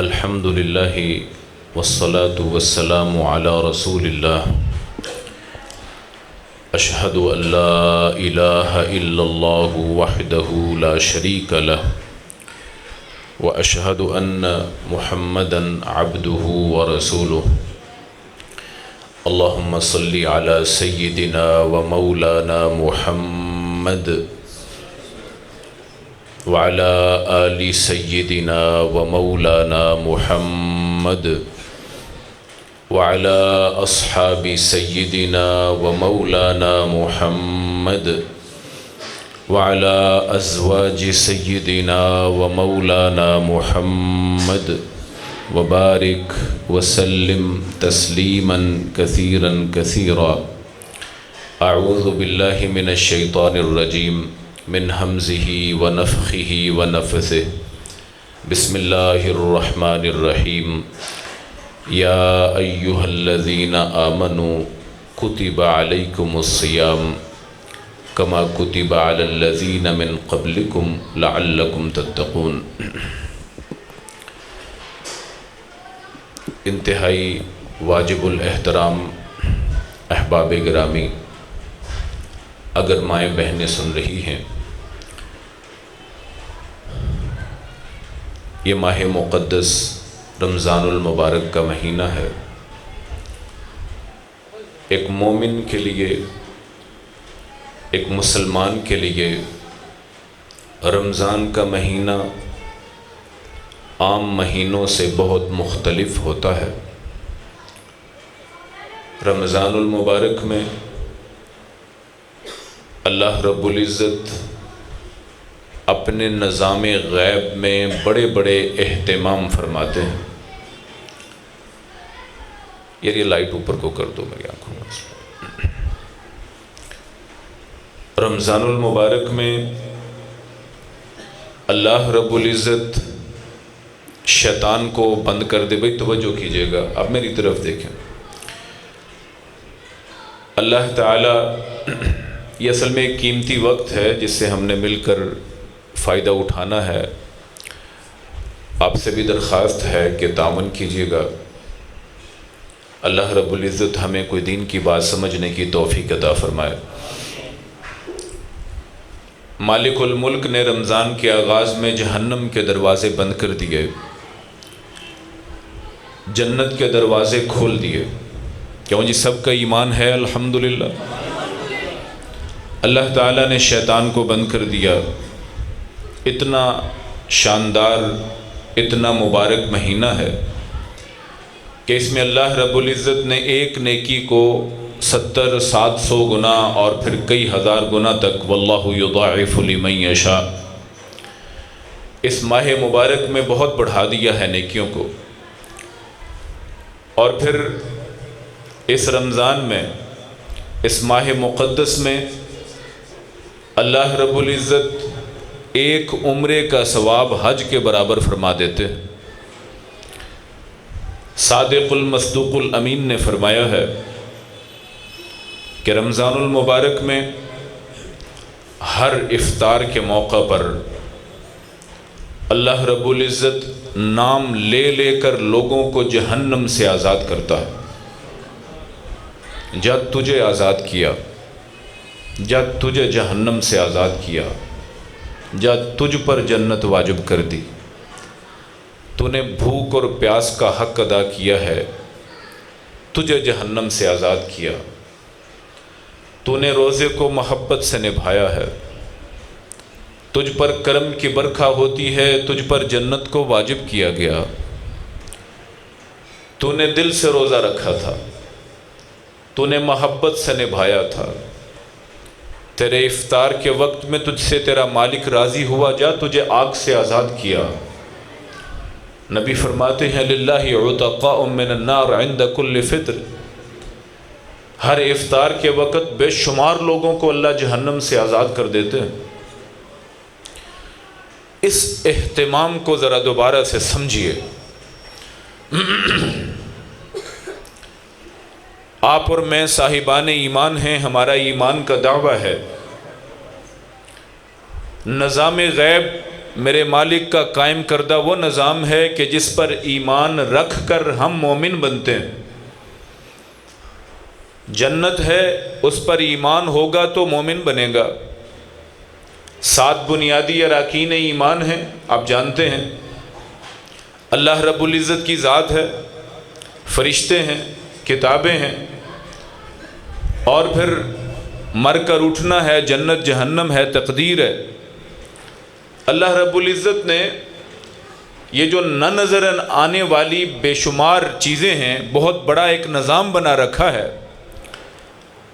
الحمد للہ والصلاة والسلام علی رسول اللہ اشہد ان لا الہ الا اللہ وحدہ لا شریک لہ واشہد ان محمدا عبدہ ورسولہ اللہم صلی علی سیدنا ومولانا محمد وعلى آل سيدنا ومولانا محمد وعلى أصحاب سيدنا ومولانا محمد وعلى أزواج سيدنا ومولانا محمد وبارك وسلم تسليما كثيرا كثيرا. أعوذ بالله من الشيطان الرجيم من همزه ونفخه ونفثه. بسم الله الرحمن الرحيم. يا أيها الذين آمنوا كتب عليكم الصيام كما كتب على الذين من قبلكم لعلكم تتقون. انتہائی واجب الاحترام احباب گرامی، اگر مائیں بہنیں سن رہی ہیں، یہ ماہ مقدس رمضان المبارک کا مہینہ ہے. ایک مومن کے لیے، ایک مسلمان کے لیے رمضان کا مہینہ عام مہینوں سے بہت مختلف ہوتا ہے. رمضان المبارک میں اللہ رب العزت اپنے نظام غیب میں بڑے بڑے اہتمام فرماتے ہیں. یہ لائٹ اوپر کو کر دو میری آنکھوں میں. رمضان المبارک میں اللہ رب العزت شیطان کو بند کر دے. بھائی توجہ کیجئے گا، اب میری طرف دیکھیں. اللہ تعالی، یہ اصل میں ایک قیمتی وقت ہے جس سے ہم نے مل کر فائدہ اٹھانا ہے. آپ سے بھی درخواست ہے کہ تعاون کیجیے گا. اللہ رب العزت ہمیں کوئی دین کی بات سمجھنے کی توفیق عطا فرمائے. مالک الملک نے رمضان کے آغاز میں جہنم کے دروازے بند کر دیے، جنت کے دروازے کھول دیے. کیوں جی؟ سب کا ایمان ہے الحمدللہ. اللہ تعالیٰ نے شیطان کو بند کر دیا. اتنا شاندار، اتنا مبارک مہینہ ہے کہ اس میں اللہ رب العزت نے ایک نیکی کو 70-700 گنا اور پھر کئی ہزار گنا تک واللہ یضاعف لمن یشاء، اس ماہ مبارک میں بہت بڑھا دیا ہے نیکیوں کو. اور پھر اس رمضان میں، اس ماہ مقدس میں اللہ رب العزت ایک عمرے کا ثواب حج کے برابر فرما دیتے. صادق المصدوق الامین نے فرمایا ہے کہ رمضان المبارک میں ہر افطار کے موقع پر اللہ رب العزت نام لے لے کر لوگوں کو جہنم سے آزاد کرتا ہے. جب تجھے آزاد کیا، جب تجھے جہنم سے آزاد کیا، جب تجھ پر جنت واجب کر دی. تو نے بھوک اور پیاس کا حق ادا کیا ہے، تجھے جہنم سے آزاد کیا. تو نے روزے کو محبت سے نبھایا ہے، تجھ پر کرم کی برکھا ہوتی ہے، تجھ پر جنت کو واجب کیا گیا. تو نے دل سے روزہ رکھا تھا، تو نے محبت سے نبھایا تھا. تیرے افطار کے وقت میں تجھ سے تیرا مالک راضی ہوا، جا تجھے آگ سے آزاد کیا. نبی فرماتے ہیں للہ عتقاء من النار عند کل فطر. ہر افطار کے وقت بے شمار لوگوں کو اللہ جہنم سے آزاد کر دیتے ہیں. اس اہتمام کو ذرا دوبارہ سے سمجھیے. آپ اور میں صاحبان ایمان ہیں، ہمارا ایمان کا دعویٰ ہے. نظام غیب میرے مالک کا قائم کردہ وہ نظام ہے کہ جس پر ایمان رکھ کر ہم مومن بنتے ہیں۔ جنت ہے، اس پر ایمان ہوگا تو مومن بنے گا۔ 7 بنیادی اراکین ایمان ہیں، آپ جانتے ہیں۔ اللہ رب العزت کی ذات ہے، فرشتے ہیں، کتابیں ہیں، اور پھر مر کر اٹھنا ہے، جنت جہنم ہے، تقدیر ہے۔ اللہ رب العزت نے یہ جو نہ نظر آنے والی بے شمار چیزیں ہیں، بہت بڑا ایک نظام بنا رکھا ہے۔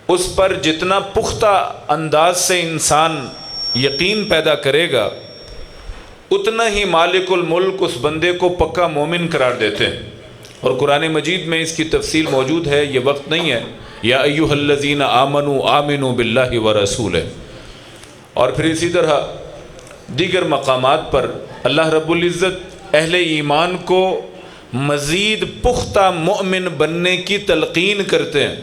اس پر جتنا پختہ انداز سے انسان یقین پیدا کرے گا، اتنا ہی مالک الملک اس بندے کو پکا مومن قرار دیتے ہیں۔ اور قرآن مجید میں اس کی تفصیل موجود ہے، یہ وقت نہیں ہے۔ یا ایھا الذین آمنوا آمنوا باللہ ورسولہ۔ اور پھر اسی طرح دیگر مقامات پر اللہ رب العزت اہل ایمان کو مزید پختہ مومن بننے کی تلقین کرتے ہیں۔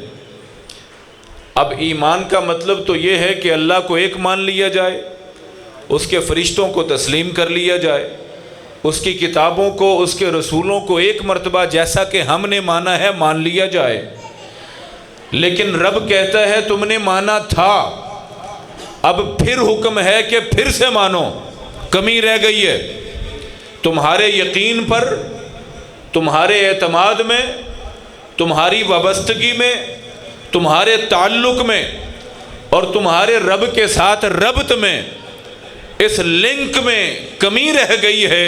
اب ایمان کا مطلب تو یہ ہے کہ اللہ کو ایک مان لیا جائے، اس کے فرشتوں کو تسلیم کر لیا جائے، اس کی کتابوں کو، اس کے رسولوں کو ایک مرتبہ جیسا کہ ہم نے مانا ہے مان لیا جائے۔ لیکن رب کہتا ہے تم نے مانا تھا، اب پھر حکم ہے کہ پھر سے مانو، کمی رہ گئی ہے تمہارے یقین پر، تمہارے اعتماد میں، تمہاری وابستگی میں، تمہارے تعلق میں، اور تمہارے رب کے ساتھ ربط میں، اس لنک میں کمی رہ گئی ہے۔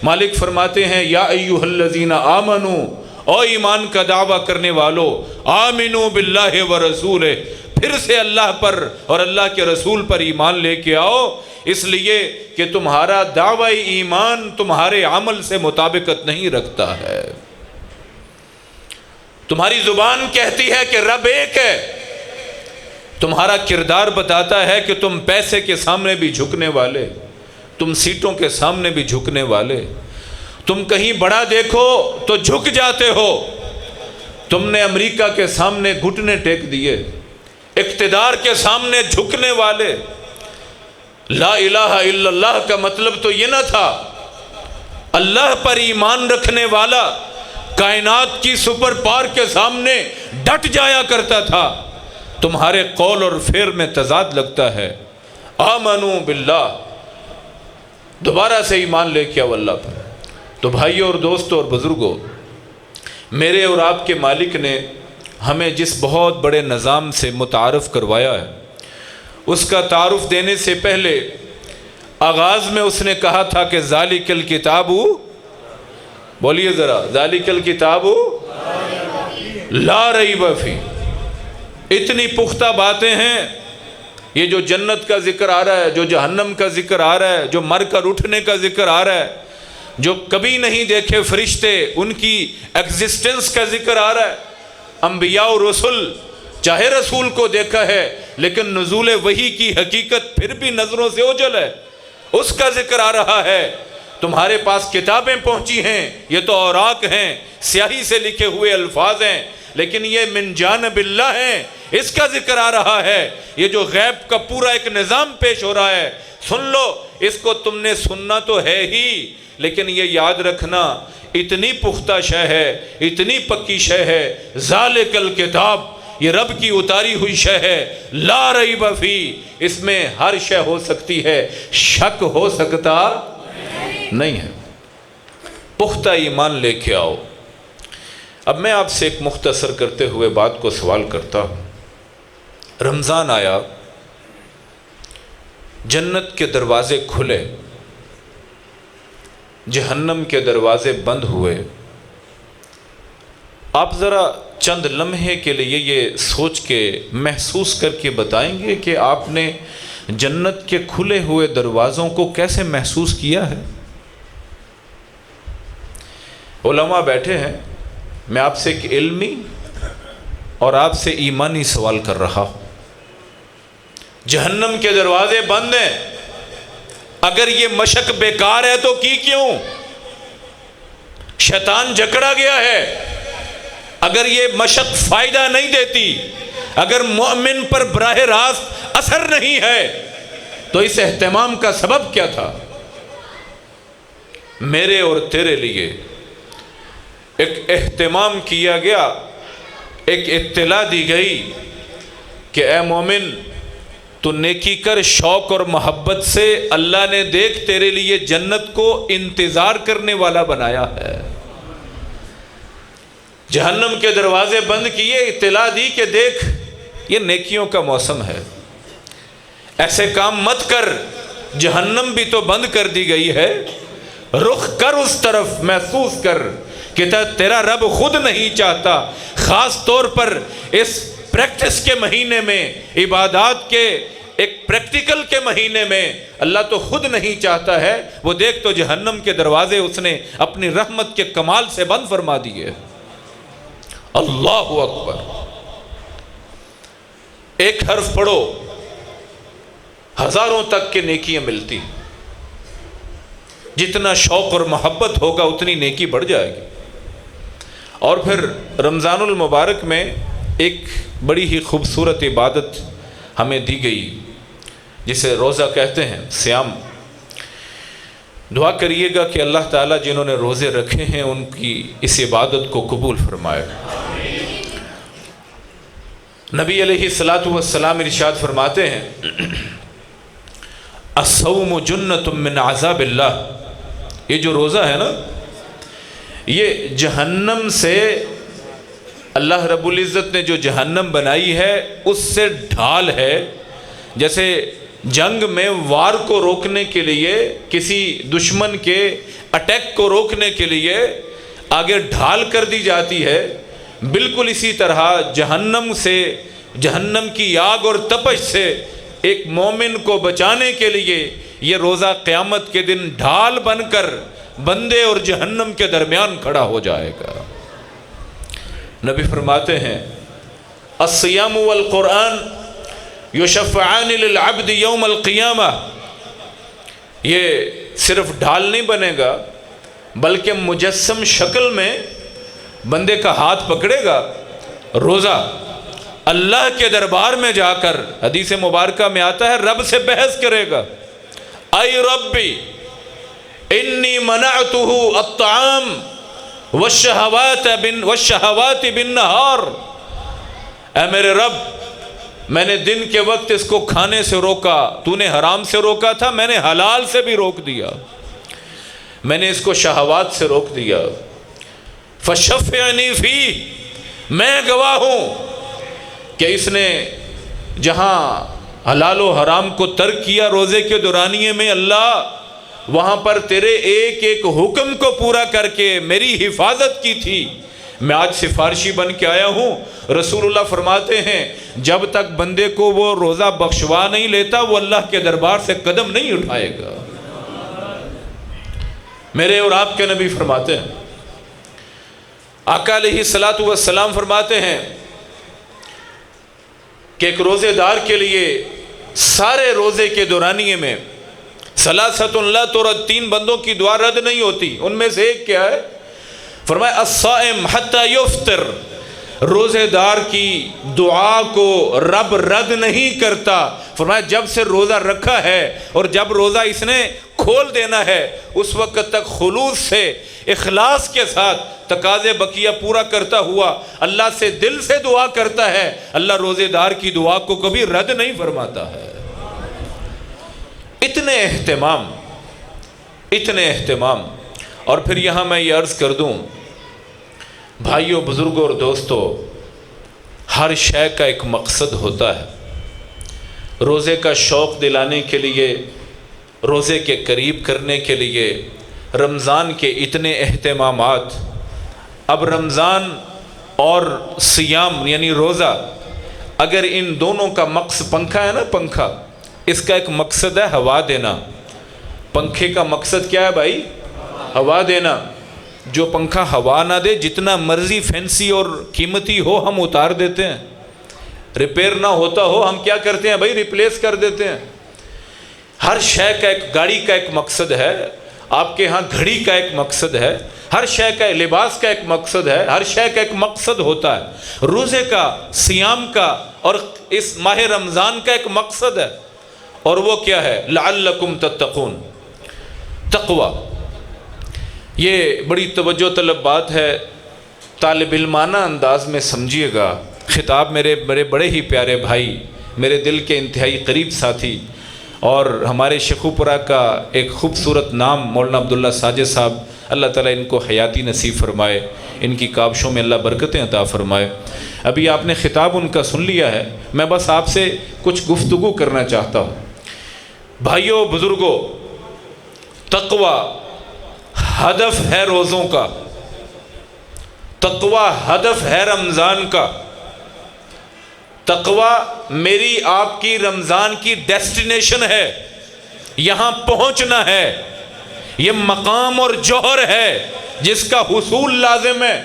مالک فرماتے ہیں یا ایھا الذین آمنوا، او ایمان کا دعویٰ کرنے والو، آمنوا باللہ ورسولہ، پھر سے اللہ پر اور اللہ کے رسول پر ایمان لے کے آؤ، اس لیے کہ تمہارا دعویٰ ایمان تمہارے عمل سے مطابقت نہیں رکھتا ہے۔ تمہاری زبان کہتی ہے کہ رب ایک ہے، تمہارا کردار بتاتا ہے کہ تم پیسے کے سامنے بھی جھکنے والے، تم سیٹوں کے سامنے بھی جھکنے والے، تم کہیں بڑا دیکھو تو جھک جاتے ہو، تم نے امریکہ کے سامنے گھٹنے ٹیک دیے، اقتدار کے سامنے جھکنے والے۔ لا الہ الا اللہ کا مطلب تو یہ نہ تھا، اللہ پر ایمان رکھنے والا کائنات کی سپر پاور کے سامنے ڈٹ جایا کرتا تھا۔ تمہارے قول اور فعل میں تضاد لگتا ہے۔ آمنوا باللہ، دوبارہ سے ایمان لے کے آؤ اللہ پر۔ تو بھائیوں اور دوستوں اور بزرگوں، میرے اور آپ کے مالک نے ہمیں جس بہت بڑے نظام سے متعارف کروایا ہے، اس کا تعارف دینے سے پہلے آغاز میں اس نے کہا تھا کہ ذالک الکتاب، بولیے ذرا، ذالک الکتاب لا ریب فیہ۔ اتنی پختہ باتیں ہیں، یہ جو جنت کا ذکر آ رہا ہے، جو جہنم کا ذکر آ رہا ہے، جو مر کر اٹھنے کا ذکر آ رہا ہے، جو کبھی نہیں دیکھے فرشتے ان کی ایگزسٹنس کا ذکر آ رہا ہے، انبیاء و رسول، چاہے رسول کو دیکھا ہے لیکن نزول وحی کی حقیقت پھر بھی نظروں سے اوجھل ہے، اس کا ذکر آ رہا ہے۔ تمہارے پاس کتابیں پہنچی ہیں، یہ تو اوراق ہیں، سیاہی سے لکھے ہوئے الفاظ ہیں، لیکن یہ من جانب اللہ ہیں، اس کا ذکر آ رہا ہے۔ یہ جو غیب کا پورا ایک نظام پیش ہو رہا ہے، سن لو، اس کو تم نے سننا تو ہے ہی، لیکن یہ یاد رکھنا اتنی پختہ شے ہے، اتنی پکی شے ہے، ذالک الکتاب، یہ رب کی اتاری ہوئی شے ہے، لا ریب فی، اس میں ہر شے ہو سکتی ہے، شک ہو سکتا نہیں ہے۔ پختہ ایمان لے کے آؤ۔ اب میں آپ سے ایک مختصر کرتے ہوئے بات کو سوال کرتا ہوں۔ رمضان آیا، جنت کے دروازے کھلے، جہنم کے دروازے بند ہوئے۔ آپ ذرا چند لمحے کے لیے یہ سوچ کے محسوس کر کے بتائیں گے کہ آپ نے جنت کے کھلے ہوئے دروازوں کو کیسے محسوس کیا ہے؟ علماء بیٹھے ہیں، میں آپ سے ایک علمی اور آپ سے ایمانی سوال کر رہا ہوں۔ جہنم کے دروازے بند ہیں، اگر یہ مشق بیکار ہے تو کی کیوں؟ شیطان جکڑا گیا ہے۔ اگر یہ مشق فائدہ نہیں دیتی، اگر مومن پر براہ راست اثر نہیں ہے، تو اس اہتمام کا سبب کیا تھا؟ میرے اور تیرے لیے ایک اہتمام کیا گیا، ایک اطلاع دی گئی کہ اے مومن تو نیکی کر شوق اور محبت سے، اللہ نے دیکھ تیرے لیے جنت کو انتظار کرنے والا بنایا ہے۔ جہنم کے دروازے بند کیے، اطلاع دی کہ دیکھ یہ نیکیوں کا موسم ہے، ایسے کام مت کر، جہنم بھی تو بند کر دی گئی ہے، رخ کر اس طرف، محسوس کر کہ تیرا رب خود نہیں چاہتا، خاص طور پر اس پریکٹس کے مہینے میں، عبادات کے ایک پریکٹیکل کے مہینے میں اللہ تو خود نہیں چاہتا ہے، وہ دیکھ تو جہنم کے دروازے اس نے اپنی رحمت کے کمال سے بند فرما دیے۔ اللہ اکبر، ایک حرف پڑھو ہزاروں تک کے نیکیاں ملتی، جتنا شوق اور محبت ہوگا اتنی نیکی بڑھ جائے گی۔ اور پھر رمضان المبارک میں ایک بڑی ہی خوبصورت عبادت ہمیں دی گئی جسے روزہ کہتے ہیں، صیام۔ دعا کریے گا کہ اللہ تعالیٰ جنہوں نے روزے رکھے ہیں ان کی اس عبادت کو قبول فرمائے۔ نبی علیہ الصلاۃ والسلام ارشاد فرماتے ہیں، الصوم جنۃ من عذاب اللہ، یہ جو روزہ ہے نا، یہ جہنم سے، اللہ رب العزت نے جو جہنم بنائی ہے اس سے ڈھال ہے۔ جیسے جنگ میں وار کو روکنے کے لیے، کسی دشمن کے اٹیک کو روکنے کے لیے آگے ڈھال کر دی جاتی ہے، بالکل اسی طرح جہنم سے، جہنم کی آگ اور تپش سے ایک مومن کو بچانے کے لیے یہ روزہ قیامت کے دن ڈھال بن کر بندے اور جہنم کے درمیان کھڑا ہو جائے گا۔ نبی فرماتے ہیں، الصیام والقرآن یشفعان للعبد یوم القیامہ، یہ صرف ڈھال نہیں بنے گا بلکہ مجسم شکل میں بندے کا ہاتھ پکڑے گا، روزہ اللہ کے دربار میں جا کر، حدیث مبارکہ میں آتا ہے، رب سے بحث کرے گا، اے ربی انی منعتہ الطعام والشہوات بالنہار، اے میرے رب میں نے دن کے وقت اس کو کھانے سے روکا، تو نے حرام سے روکا تھا، میں نے حلال سے بھی روک دیا، میں نے اس کو شہوات سے روک دیا، فشفعنی فیہ، میں گواہ ہوں کہ اس نے جہاں حلال و حرام کو ترک کیا روزے کے دورانیے میں، اللہ وہاں پر تیرے ایک ایک حکم کو پورا کر کے میری حفاظت کی تھی، میں آج سفارشی بن کے آیا ہوں۔ رسول اللہ فرماتے ہیں جب تک بندے کو وہ روزہ بخشوا نہیں لیتا وہ اللہ کے دربار سے قدم نہیں اٹھائے گا۔ میرے اور آپ کے نبی فرماتے ہیں، آقا علیہ الصلاۃ والسلام فرماتے ہیں کہ ایک روزے دار کے لیے سارے روزے کے دورانیے میں ثلاثۃ لا ترد، تین بندوں کی دعا رد نہیں ہوتی، ان میں سے ایک کیا ہے؟ فرمایا الصائم حتی یفطر، روزے دار کی دعا کو رب رد نہیں کرتا، فرمایا جب سے روزہ رکھا ہے اور جب روزہ اس نے کھول دینا ہے اس وقت تک خلوص سے، اخلاص کے ساتھ تقاضے بقیہ پورا کرتا ہوا اللہ سے دل سے دعا کرتا ہے، اللہ روزے دار کی دعا کو کبھی رد نہیں فرماتا ہے۔ اتنے اہتمام، اتنے اہتمام۔ اور پھر یہاں میں یہ عرض کر دوں بھائیوں، بزرگوں اور دوستوں، ہر شے کا ایک مقصد ہوتا ہے۔ روزے کا شوق دلانے کے لیے، روزے کے قریب کرنے کے لیے رمضان کے اتنے اہتمامات۔ اب رمضان اور صیام یعنی روزہ، اگر ان دونوں کا مقصد، پنکھا ہے نا، پنکھا، اس کا ایک مقصد ہے ہوا دینا۔ پنکھے کا مقصد کیا ہے بھائی؟ ہوا دینا۔ جو پنکھا ہوا نہ دے، جتنا مرضی فینسی اور قیمتی ہو ہم اتار دیتے ہیں، ریپیئر نہ ہوتا ہو ہم کیا کرتے ہیں بھائی؟ ریپلیس کر دیتے ہیں۔ ہر شے کا ایک، گاڑی کا ایک مقصد ہے، آپ کے ہاں گھڑی کا ایک مقصد ہے، ہر شے کا، لباس کا ایک مقصد ہے، ہر شے کا ایک مقصد ہوتا ہے۔ روزے کا، صیام کا اور اس ماہ رمضان کا ایک مقصد ہے، اور وہ کیا ہے؟ لعلکم تتقون، تقوی۔ یہ بڑی توجہ طلب بات ہے، طالب علمانہ انداز میں سمجھیے گا۔ خطاب میرے بڑے ہی پیارے بھائی، میرے دل کے انتہائی قریب ساتھی اور ہمارے شیخوپورہ کا ایک خوبصورت نام مولانا عبداللہ ساجد صاحب، اللہ تعالیٰ ان کو حیاتی نصیب فرمائے، ان کی کاوشوں میں اللہ برکتیں عطا فرمائے۔ ابھی آپ نے خطاب ان کا سن لیا ہے، میں بس آپ سے کچھ گفتگو کرنا چاہتا ہوں۔ بھائیوں بزرگوں، تقوی ہدف ہے روزوں کا، تقوی ہدف ہے رمضان کا، تقوی میری آپ کی رمضان کی ڈیسٹینیشن ہے، یہاں پہنچنا ہے، یہ مقام اور جوہر ہے جس کا حصول لازم ہے۔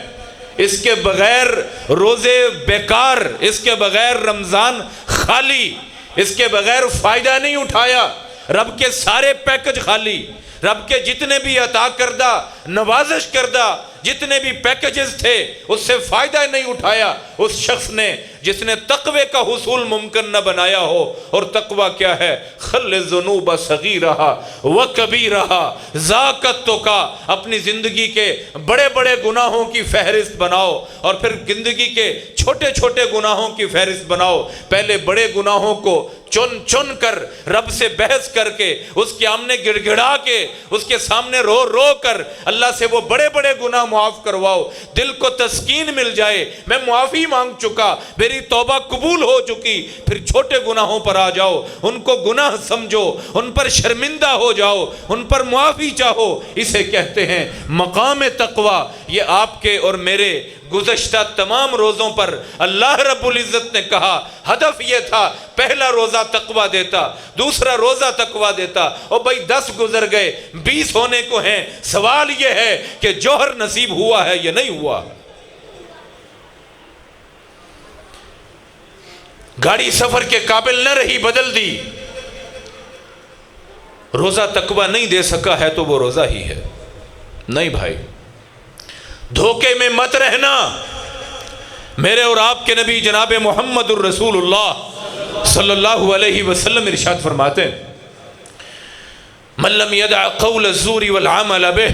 اس کے بغیر روزے بیکار، اس کے بغیر رمضان خالی، اس کے بغیر فائدہ نہیں اٹھایا، رب کے سارے پیکج خالی، رب کے جتنے بھی عطا کردہ نوازش کردہ جتنے بھی پیکجز تھے اس سے فائدہ نہیں اٹھایا اس شخص نے جس نے تقوی کا حصول ممکن نہ بنایا ہو۔ اور تقوی کیا ہے؟ خل الذنوب صغیرہا و کبیرہا ذاک التقیٰ، اپنی زندگی کے بڑے بڑے گناہوں کی فہرست بناؤ اور پھر زندگی کے چھوٹے چھوٹے گناہوں کی فہرست بناؤ۔ پہلے بڑے گناہوں کو چن چن کر رب سے بحث کر کے اس کے آمنے گڑ گڑا کے اس کے سامنے رو رو کر اللہ سے وہ بڑے بڑے گناہ معاف کرواؤ، دل کو تسکین مل جائے، میں معافی مانگ چکا، میری توبہ قبول ہو چکی۔ پھر چھوٹے گناہوں پر آ جاؤ، ان کو گناہ سمجھو، ان پر شرمندہ ہو جاؤ، ان پر معافی چاہو، اسے کہتے ہیں مقام تقوی۔ یہ آپ کے اور میرے گزشتہ تمام روزوں پر اللہ رب العزت نے کہا، ہدف یہ تھا پہلا روزہ تقوی دیتا، دوسرا روزہ تقوی دیتا، اور بھائی 10 گزر گئے، 20 ہونے کو ہیں۔ سوال یہ ہے کہ جوہر نصیب ہوا ہے یا نہیں ہوا؟ گاڑی سفر کے قابل نہ رہی، بدل دی، روزہ تقوی نہیں دے سکا ہے تو وہ روزہ ہی ہے۔ نہیں بھائی، دھوکے میں مت رہنا۔ میرے اور آپ کے نبی جناب محمد الرسول اللہ صلی اللہ علیہ وسلم ارشاد فرماتے ہیں، من لم يدع قول الزور والعمل به،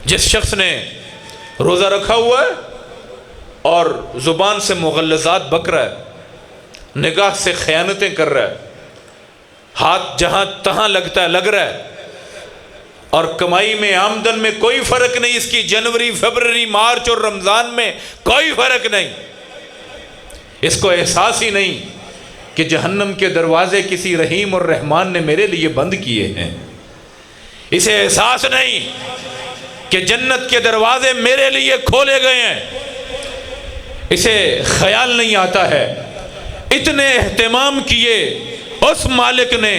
جس شخص نے روزہ رکھا ہوا ہے اور زبان سے مغلظات بک رہا ہے، نگاہ سے خیانتیں کر رہا ہے، ہاتھ جہاں تہاں لگتا ہے لگ رہا ہے، اور کمائی میں آمدن میں کوئی فرق نہیں، اس کی جنوری فروری مارچ اور رمضان میں کوئی فرق نہیں، اس کو احساس ہی نہیں کہ جہنم کے دروازے کسی رحیم اور رحمان نے میرے لیے بند کیے ہیں، اسے احساس نہیں کہ جنت کے دروازے میرے لیے کھولے گئے ہیں، اسے خیال نہیں آتا ہے اتنے اہتمام کیے اس مالک نے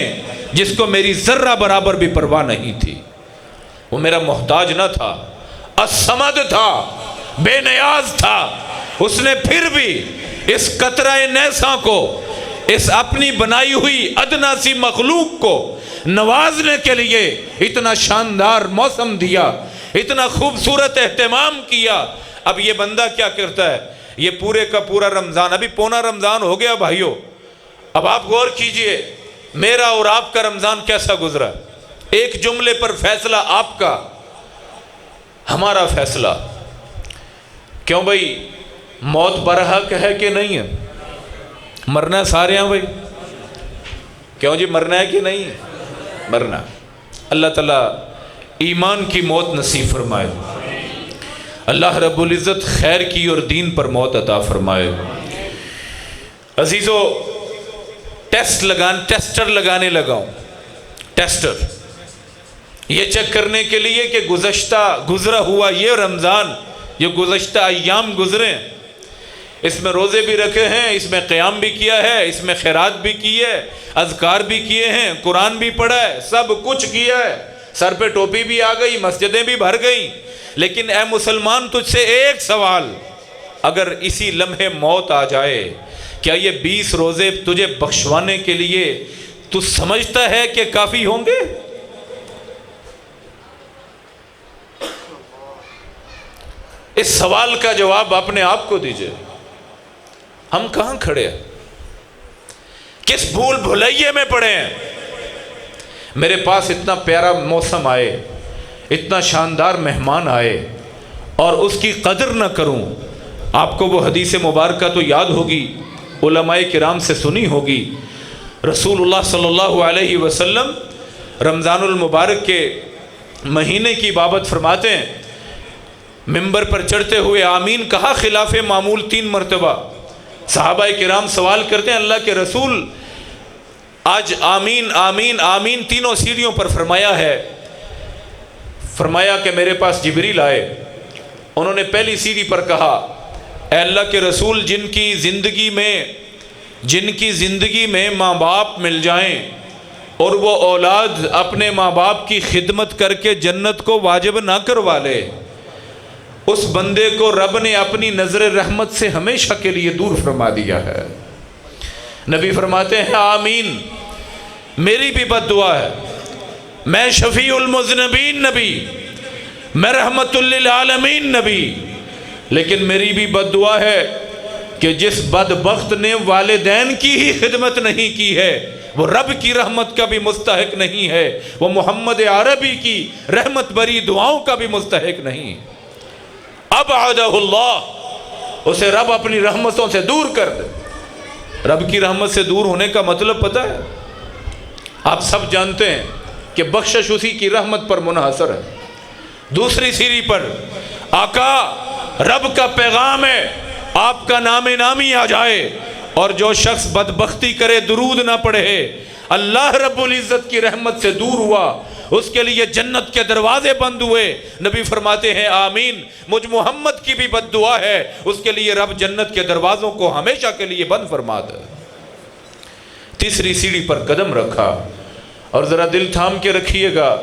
جس کو میری ذرہ برابر بھی پرواہ نہیں تھی، وہ میرا محتاج نہ تھا، الصمد تھا، بے نیاز تھا، اس نے پھر بھی اس قطرہ نیساں کو، اس اپنی بنائی ہوئی ادنا سی مخلوق کو نوازنے کے لیے اتنا شاندار موسم دیا، اتنا خوبصورت اہتمام کیا۔ اب یہ بندہ کیا کرتا ہے؟ یہ پورے کا پورا رمضان، ابھی پونا رمضان ہو گیا بھائیوں، اب آپ غور کیجئے میرا اور آپ کا رمضان کیسا گزرا۔ ایک جملے پر فیصلہ آپ کا، ہمارا فیصلہ۔ کیوں بھائی؟ موت برحق ہے کہ نہیں ہے؟ مرنا سارے ہیں بھائی، کیوں جی مرنا ہے کہ نہیں ہے؟ مرنا۔ اللہ تعالیٰ ایمان کی موت نصیب فرمائے، اللہ رب العزت خیر کی اور دین پر موت عطا فرمائے۔ عزیزو، ٹیسٹر لگانے لگاؤں، ٹیسٹر، یہ چیک کرنے کے لیے کہ گزرا ہوا یہ رمضان، یہ گزشتہ ایام گزرے، اس میں روزے بھی رکھے ہیں، اس میں قیام بھی کیا ہے، اس میں خیرات بھی کی ہے، اذکار بھی کیے ہیں، قرآن بھی پڑھا ہے، سب کچھ کیا ہے، سر پہ ٹوپی بھی آ گئی، مسجدیں بھی بھر گئیں، لیکن اے مسلمان تجھ سے ایک سوال، اگر اسی لمحے موت آ جائے، کیا یہ 20 روزے تجھے بخشوانے کے لیے تو سمجھتا ہے کہ کافی ہوں گے؟ اس سوال کا جواب اپنے آپ کو دیجئے۔ ہم کہاں کھڑے ہیں؟ کس بھول بھلائیے میں پڑے ہیں؟ میرے پاس اتنا پیارا موسم آئے، اتنا شاندار مہمان آئے اور اس کی قدر نہ کروں؟ آپ کو وہ حدیث مبارکہ تو یاد ہوگی، علماء کرام سے سنی ہوگی۔ رسول اللہ صلی اللہ علیہ وسلم رمضان المبارک کے مہینے کی بابت فرماتے ہیں، ممبر پر چڑھتے ہوئے آمین کہا خلاف معمول 3 مرتبہ۔ صحابہ کرام سوال کرتے ہیں اللہ کے رسول آج آمین آمین آمین تینوں سیڑھیوں پر فرمایا ہے۔ فرمایا کہ میرے پاس جبریل آئے، انہوں نے پہلی سیڑھی پر کہا اے اللہ کے رسول جن کی زندگی میں ماں باپ مل جائیں اور وہ اولاد اپنے ماں باپ کی خدمت کر کے جنت کو واجب نہ کروا لے، اس بندے کو رب نے اپنی نظر رحمت سے ہمیشہ کے لیے دور فرما دیا ہے۔ نبی فرماتے ہیں آمین، میری بھی بد دعا ہے، میں شفیع المذنبین نبی، میں رحمت للعالمین نبی، لیکن میری بھی بد دعا ہے کہ جس بدبخت نے والدین کی ہی خدمت نہیں کی ہے وہ رب کی رحمت کا بھی مستحق نہیں ہے، وہ محمد عربی کی رحمت بری دعاؤں کا بھی مستحق نہیں۔ ابعدہ اللہ، اسے رب اپنی رحمتوں سے دور کر دے۔ رب کی رحمت سے دور ہونے کا مطلب پتہ ہے؟ آپ سب جانتے ہیں کہ بخشش اسی کی رحمت پر منحصر ہے۔ دوسری سیڑھی پر آقا رب کا پیغام ہے آپ کا نام نامی آ جائے، اور جو شخص بدبختی کرے درود نہ پڑھے اللہ رب العزت کی رحمت سے دور ہوا، اس کے لیے جنت کے دروازے بند ہوئے۔ نبی فرماتے ہیں آمین، مجھ محمد کی بھی بد دعا ہے، اس کے لیے رب جنت کے دروازوں کو ہمیشہ کے لیے بند فرما دے۔ تیسری سیڑھی پر قدم رکھا، اور ذرا دل تھام کے رکھیے گا،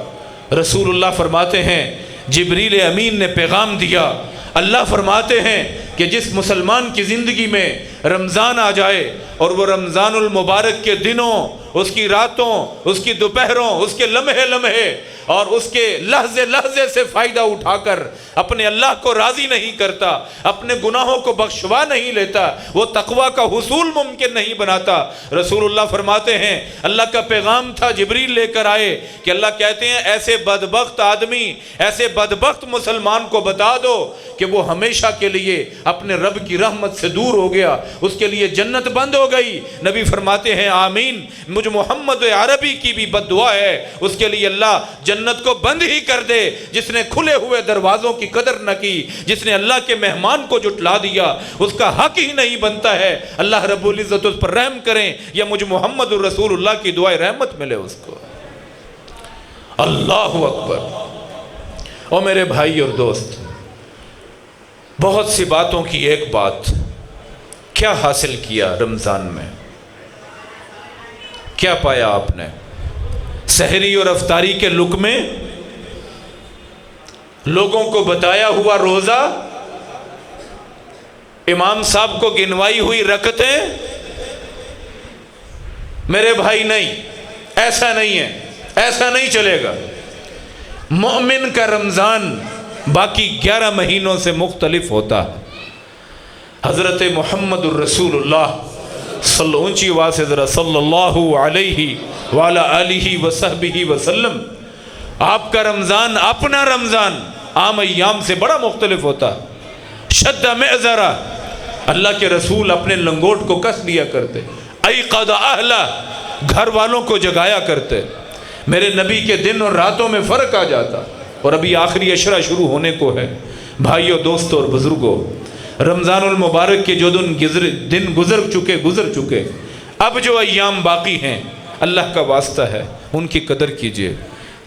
رسول اللہ فرماتے ہیں جبریل امین نے پیغام دیا، اللہ فرماتے ہیں کہ جس مسلمان کی زندگی میں رمضان آ جائے اور وہ رمضان المبارک کے دنوں، اس کی راتوں، اس کی دوپہروں، اس کے لمحے لمحے اور اس کے لحظے لحظے سے فائدہ اٹھا کر اپنے اللہ کو راضی نہیں کرتا، اپنے گناہوں کو بخشوا نہیں لیتا، وہ تقوی کا حصول ممکن نہیں بناتا۔ رسول اللہ فرماتے ہیں اللہ کا پیغام تھا، جبریل لے کر آئے کہ اللہ کہتے ہیں ایسے بدبخت آدمی، ایسے بدبخت مسلمان کو بتا دو کہ وہ ہمیشہ کے لیے اپنے رب کی رحمت سے دور ہو گیا، اس کے لیے جنت بند ہو گئی۔ نبی فرماتے ہیں آمین، مجھ محمد عربی کی بھی بد دعا ہے، اس کے لیے اللہ جنت کو بند ہی کر دے جس نے کھلے ہوئے دروازوں کی قدر نہ کی، جس نے اللہ کے مہمان کو جھٹلا دیا، اس کا حق ہی نہیں بنتا ہے اللہ رب العزت اس پر رحم کریں یا مجھ محمد الرسول اللہ کی دعائے رحمت ملے اس کو۔ اللہ اکبر۔ اور میرے بھائی اور دوست، بہت سی باتوں کی ایک بات، کیا حاصل کیا رمضان میں؟ کیا پایا آپ نے؟ سحری اور افطاری کے لقمے، لوگوں کو بتایا ہوا روزہ، امام صاحب کو گنوائی ہوئی رکعتیں؟ میرے بھائی نہیں، ایسا نہیں ہے، ایسا نہیں چلے گا۔ مومن کا رمضان باقی 11 مہینوں سے مختلف ہوتا ہے۔ حضرت محمد الرسول اللہ اونچی آواز سے ذرا صلی اللہ علیہ وعلی آلہ وصحبہ وسلم، آپ کا رمضان، اپنا رمضان عام ایام سے بڑا مختلف ہوتا ہے۔ شد معذرہ، اللہ کے رسول اپنے لنگوٹ کو کس لیا کرتے، ایقظ اہلہ، گھر والوں کو جگایا کرتے۔ میرے نبی کے دن اور راتوں میں فرق آ جاتا، اور ابھی آخری عشرہ شروع ہونے کو ہے۔ بھائیوں، دوستوں اور بزرگوں، رمضان المبارک کے جو دن گزر چکے، اب جو ایام باقی ہیں اللہ کا واسطہ ہے ان کی قدر کیجئے۔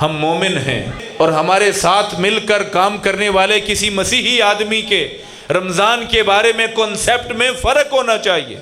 ہم مومن ہیں اور ہمارے ساتھ مل کر کام کرنے والے کسی مسیحی آدمی کے رمضان کے بارے میں کنسیپٹ میں فرق ہونا چاہیے۔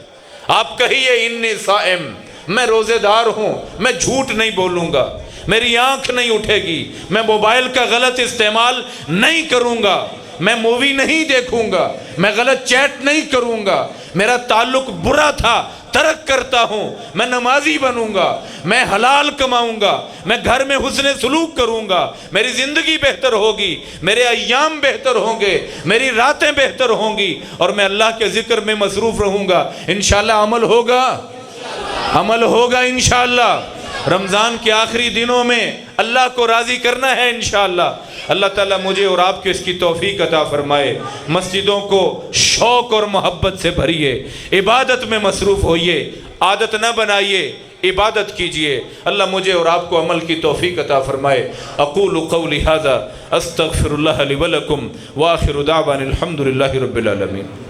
آپ کہیے انی صائم، میں روزے دار ہوں، میں جھوٹ نہیں بولوں گا، میری آنکھ نہیں اٹھے گی، میں موبائل کا غلط استعمال نہیں کروں گا، میں مووی نہیں دیکھوں گا، میں غلط چیٹ نہیں کروں گا، میرا تعلق برا تھا ترک کرتا ہوں، میں نمازی بنوں گا، میں حلال کماؤں گا، میں گھر میں حسن سلوک کروں گا، میری زندگی بہتر ہوگی، میرے ایام بہتر ہوں گے، میری راتیں بہتر ہوں گی، اور میں اللہ کے ذکر میں مصروف رہوں گا۔ انشاءاللہ عمل ہوگا، عمل ہوگا انشاءاللہ۔ رمضان کے آخری دنوں میں اللہ کو راضی کرنا ہے انشاءاللہ۔ اللہ تعالیٰ مجھے اور آپ کو اس کی توفیق عطا فرمائے۔ مسجدوں کو شوق اور محبت سے بھریے، عبادت میں مصروف ہوئیے، عادت نہ بنائیے، عبادت کیجئے۔ اللہ مجھے اور آپ کو عمل کی توفیق عطا فرمائے۔ اقول قولی ھذا استغفر اللہ لی ولکم وآخر دعوانا الحمد للہ رب العالمین۔